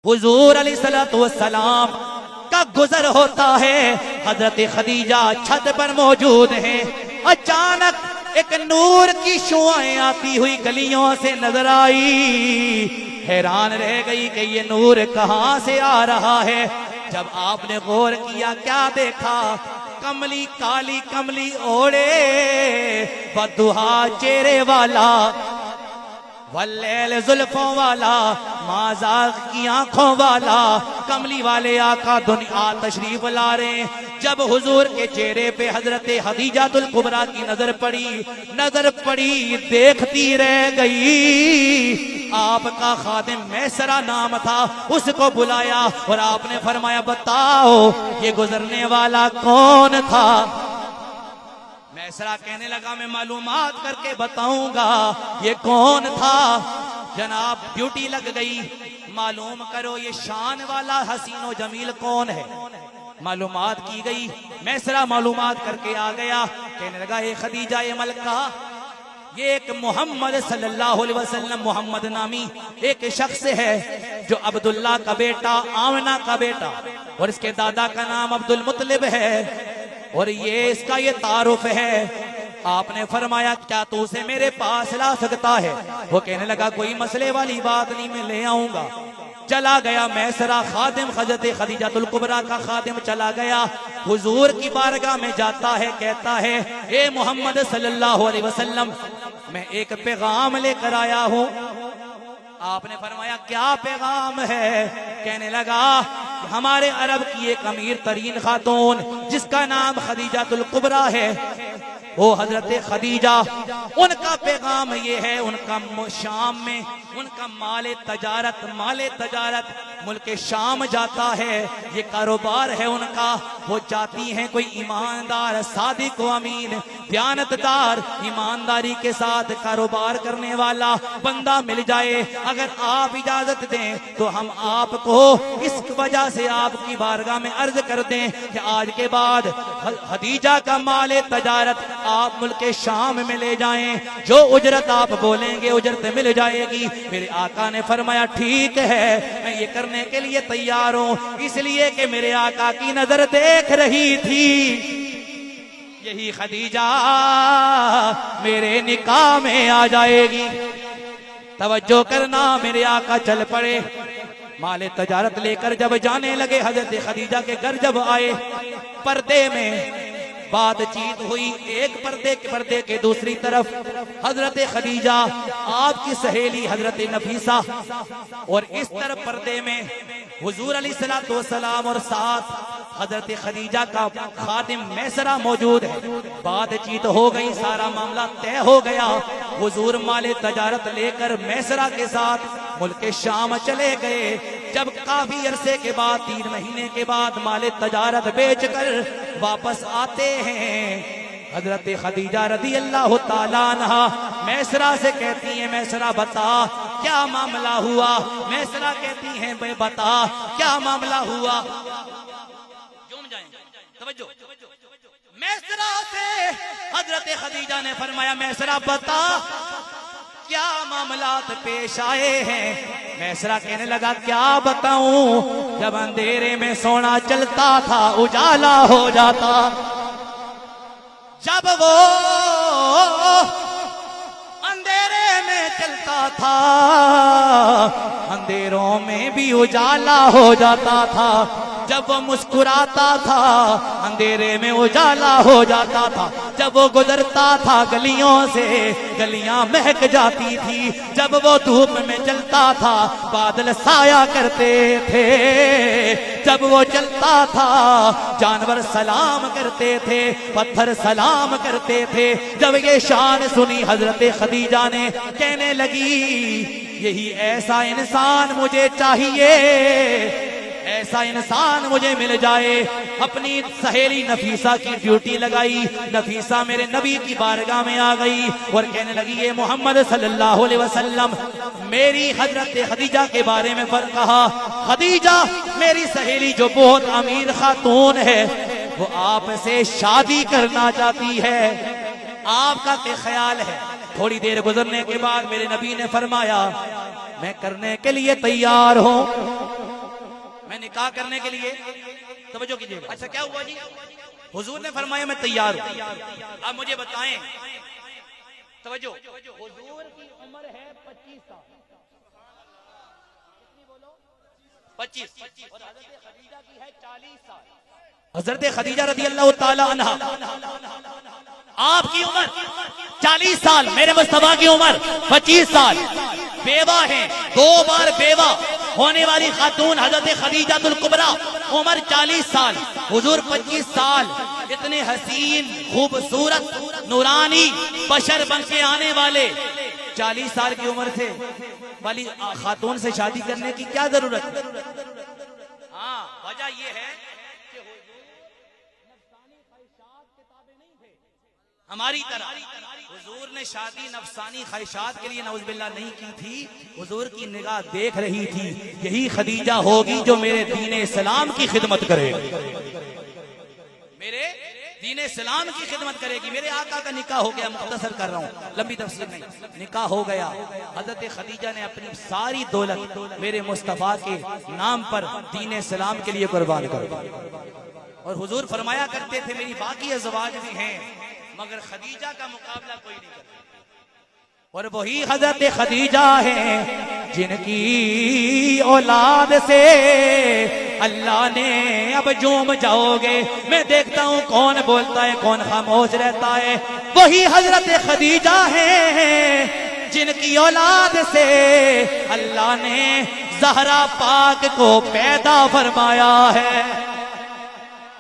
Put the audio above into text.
حضور علیہ السلام کا گزر ہوتا ہے، حضرت خدیجہ چھت پر موجود ہیں، اچانک ایک نور کی شعاعیں آتی ہوئی گلیوں سے نظر آئی، حیران رہ گئی کہ یہ نور کہاں سے آ رہا ہے۔ جب آپ نے غور کیا کیا دیکھا؟ کملی کالی کملی اوڑے بدوہا چہرے والا، واللیل زلفوں والا، مازاغ کی آنکھوں والا کملی والے آقا دنیا تشریف لا رہے ہیں۔ جب حضور کے چہرے پہ حضرت خدیجہ الکبریٰ کی نظر پڑی دیکھتی رہ گئی۔ آپ کا خادم میسرہ نام تھا، اس کو بلایا اور آپ نے فرمایا بتاؤ یہ گزرنے والا کون تھا؟ میسرہ کہنے لگا میں معلومات کر کے بتاؤں گا یہ کون تھا۔ جناب ڈیوٹی لگ گئی، معلوم کرو یہ شان والا حسین و جمیل کون ہے۔ معلومات کی گئی، میسرہ معلومات کر کے آ گیا، کہنے لگا اے خدیجہ اے ملکہ، یہ ایک محمد صلی اللہ علیہ وسلم محمد نامی ایک شخص ہے جو عبداللہ کا بیٹا، آمنہ کا بیٹا، اور اس کے دادا کا نام عبد المطلب ہے، اور یہ اس کا یہ تعارف ہے۔ آپ نے فرمایا کیا تو اسے میرے پاس لا سکتا ہے؟ وہ کہنے لگا کوئی مسئلے والی بات نہیں، میں لے آؤں گا۔ چلا گیا میسرہ، خادم حضرت خدیجہ الکبریٰ کا خادم چلا گیا، حضور کی بارگاہ میں جاتا ہے، کہتا ہے اے محمد صلی اللہ علیہ وسلم میں ایک پیغام لے کر آیا ہوں۔ آپ نے فرمایا کیا پیغام ہے؟ کہنے لگا ہمارے عرب کی ایک امیر ترین خاتون جس کا نام خدیجہ الکبریٰ ہے، وہ حضرت خدیجہ، ان کا پیغام یہ ہے، ان کا شام میں ان کا مال تجارت ملک شام جاتا ہے، یہ کاروبار ہے ان کا، وہ چاہتی ہیں کوئی ایماندار، صادق و امین، دیانتدار، ایمانداری کے ساتھ کاروبار کرنے والا بندہ مل جائے۔ اگر آپ اجازت دیں تو ہم آپ کو اس وجہ سے آپ کی بارگاہ میں عرض کر دیں کہ آج کے بعد خدیجہ کا مال تجارت آپ ملک شام میں لے جائیں، جو اجرت آپ بولیں گے اجرت مل جائے گی۔ میرے آقا نے فرمایا ٹھیک ہے، میں یہ کرنے کے لیے تیار ہوں، اس لیے کہ میرے آقا کی نظر دیکھ رہی تھی یہی خدیجہ میرے نکاح میں آ جائے گی۔ توجہ کرنا، میرے آقا چل پڑے، مال تجارت لے کر جب جانے لگے، حضرت خدیجہ کے گھر جب آئے، پردے میں بات چیت ہوئی، ایک پردے کے دوسری طرف حضرت خدیجہ، آپ کی سہیلی حضرت نفیسہ، اور اس طرف پردے میں حضور علیہ السلام اور ساتھ حضرت خدیجہ کا خادم میسرہ موجود ہے۔ بات چیت ہو گئی، سارا معاملہ طے ہو گیا، حضور مال تجارت لے کر میسرہ کے ساتھ ملک شام چلے گئے۔ جب کافی عرصے کے بعد 3 مہینے کے بعد مال تجارت بیچ کر واپس آتے ہیں، حضرت خدیجہ رضی اللہ تعالیٰ عنہ میسرہ سے کہتی ہیں میسرہ بتا کیا معاملہ ہوا؟ میسرہ کہتی ہیں بتا کیا معاملہ ہوا؟ توجہ، میسرہ سے حضرت خدیجہ نے فرمایا میسرہ بتا کیا معاملات پیش آئے ہیں؟ میسرہ کہنے لگا کیا بتاؤں، جب اندھیرے میں سونا چلتا تھا اجالا ہو جاتا، جب وہ اندھیرے میں چلتا تھا اندھیروں میں بھی اجالا ہو جاتا تھا، جب وہ مسکراتا تھا اندھیرے میں اجالا ہو جاتا تھا، جب وہ گزرتا تھا گلیوں سے گلیاں مہک جاتی تھی، جب وہ دھوپ میں چلتا تھا بادل سایہ کرتے تھے، جب وہ چلتا تھا جانور سلام کرتے تھے، پتھر سلام کرتے تھے۔ جب یہ شان سنی حضرت خدیجہ نے کہنے لگی یہی ایسا انسان مجھے چاہیے، ایسا انسان مجھے مل جائے۔ اپنی سہیلی نفیسہ کی ڈیوٹی لگائی، نفیسہ میرے نبی کی بارگاہ میں آ گئی اور کہنے لگی یہ محمد صلی اللہ علیہ وسلم میری حضرت خدیجہ کے بارے میں کہا، خدیجہ میری سہیلی جو بہت امیر خاتون ہے وہ آپ سے شادی کرنا چاہتی ہے، آپ کا کیا خیال ہے؟ تھوڑی دیر گزرنے کے بعد میرے نبی نے فرمایا میں کرنے کے لیے تیار ہوں۔ نکاح کرنے کے لیے توجہ کیجیے. اچھا کیا ہوا جی؟ حضور نے فرمایا میں تیار ہوں. آپ مجھے بتائیں توجہ, حضور کی عمر ہے 25 سال, 25, اور حضرت خدیجہ کی ہے 40 سال. حضرت خدیجہ رضی اللہ تعالی عنہا آپ کی عمر 40 سال, میرے مصطفیٰ کی عمر 25 سال. بیوہ ہیں, 2 بار بیوہ ہونے والی خاتون حضرت خدیجہ الکبریٰ, عمر 40 سال, حضور 25 سال. اتنے حسین, خوبصورت, نورانی بشر بن کے آنے والے 40 سال کی عمر سے والی خاتون سے شادی کرنے کی کیا ضرورت ہے؟ ہاں, وجہ یہ ہے کہ نفسانی خواہشات کے تابع نہیں تھے ہماری طرح. حضور نے شادی نفسانی خواہشات کے لیے نعوذ باللہ نہیں کی تھی. حضور کی نگاہ دیکھ رہی تھی یہی خدیجہ ہوگی جو میرے دین اسلام کی خدمت کرے, میرے دین اسلام کی خدمت کرے گی. میرے آقا کا نکاح ہو گیا, مختصر کر رہا ہوں, لمبی تفسیر نہیں. نکاح ہو گیا, حضرت خدیجہ نے اپنی ساری دولت میرے مصطفیٰ کے نام پر دین اسلام کے لیے قربان کر دی. اور حضور فرمایا کرتے تھے میری باقی ازواج بھی ہیں مگر خدیجہ کا مقابلہ کوئی نہیں کرتا. اور وہی حضرت خدیجہ ہیں جن کی اولاد سے اللہ نے اب جوم جاؤ گے, میں دیکھتا ہوں کون بولتا ہے کون خاموش رہتا ہے. وہی حضرت خدیجہ ہیں جن کی اولاد سے اللہ نے زہرا پاک کو پیدا فرمایا ہے.